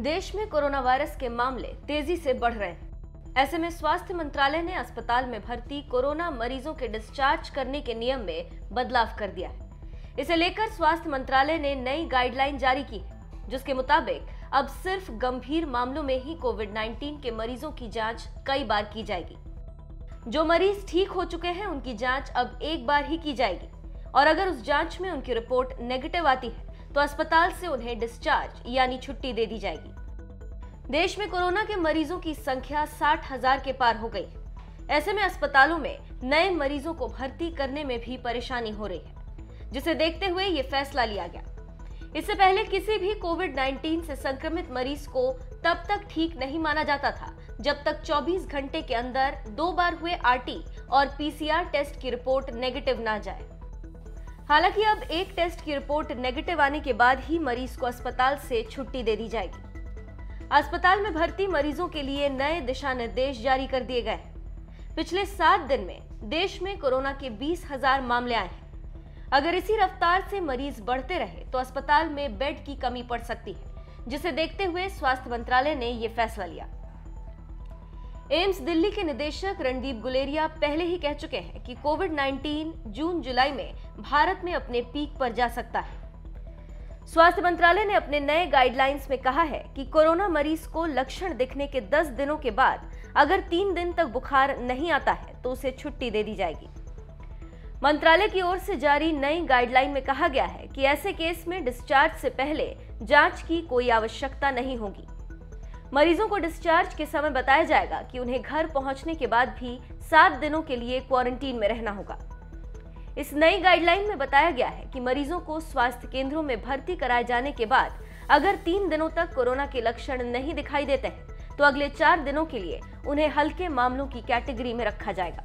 देश में corona virus के मामले तेजी से बढ़ रहे हैं। ऐसे में स्वास्थ्य मंत्रालय ने अस्पताल में भर्ती कोरोना मरीजों के डिस्चार्ज करने के नियम में बदलाव कर दिया है। इसे लेकर स्वास्थ्य मंत्रालय ने नई गाइडलाइन जारी की है, जिसके मुताबिक अब सिर्फ गंभीर मामलों में ही कोविड-19 के मरीजों की जांच कई बार की जाएगी। जो मरीज ठीक हो चुके हैं उनकी जांच अब एक बार ही की जाएगी और अगर उस जांच में उनकी रिपोर्ट नेगेटिव आती है तो अस्पताल से उन्हें डिस्चार्ज यानी छुट्टी दे दी जाएगी। देश में कोरोना के मरीजों की संख्या 60,000 के पार हो गई है। ऐसे में अस्पतालों में नए मरीजों को भर्ती करने में भी परेशानी हो रही है, जिसे देखते हुए ये फैसला लिया गया। इससे पहले किसी भी कोविड-19 से संक्रमित मरीज को तब तक ठीक नहीं माना जाता था जब तक 24 घंटे के अंदर 2 बार हुए आरटी और पीसीआर टेस्ट की रिपोर्ट नेगेटिव ना जाए। हालांकि अब एक टेस्ट की रिपोर्ट नेगेटिव आने के बाद ही मरीज को अस्पताल से छुट्टी दे दी जाएगी। अस्पताल में भर्ती मरीजों के लिए नए दिशा निर्देश जारी कर दिए गए हैं। पिछले 7 दिन में देश में कोरोना के 20,000 मामले आए हैं। अगर इसी रफ्तार से मरीज बढ़ते रहे तो अस्पताल में बेड की कमी पड़ सकती है, जिसे देखते हुए स्वास्थ्य मंत्रालय ने यह फैसला लिया। एम्स दिल्ली के निदेशक रणदीप गुलेरिया पहले ही कह चुके हैं कि कोविड-19 जून-जुलाई में भारत में अपने पीक पर जा सकता है। स्वास्थ्य मंत्रालय ने अपने नए गाइडलाइंस में कहा है कि कोरोना मरीज को लक्षण दिखने के 10 दिनों के बाद अगर 3 दिन तक बुखार नहीं आता है तो उसे छुट्टी दे दी जाएगी। मंत्रालय की ओर से जारी नई गाइडलाइन में कहा गया है कि ऐसे केस में डिस्चार्ज से पहले जांच की कोई आवश्यकता नहीं होगी। मरीजों को डिस्चार्ज के समय बताया जाएगा कि उन्हें घर पहुंचने के बाद भी 7 दिनों के लिए क्वारंटीन में रहना होगा। इस नई गाइडलाइन में बताया गया है कि मरीजों को स्वास्थ्य केंद्रों में भर्ती कराए जाने के बाद अगर 3 दिनों तक कोरोना के लक्षण नहीं दिखाई देते हैं तो अगले 4 दिनों के लिए उन्हें हल्के मामलों की कैटेगरी में रखा जाएगा।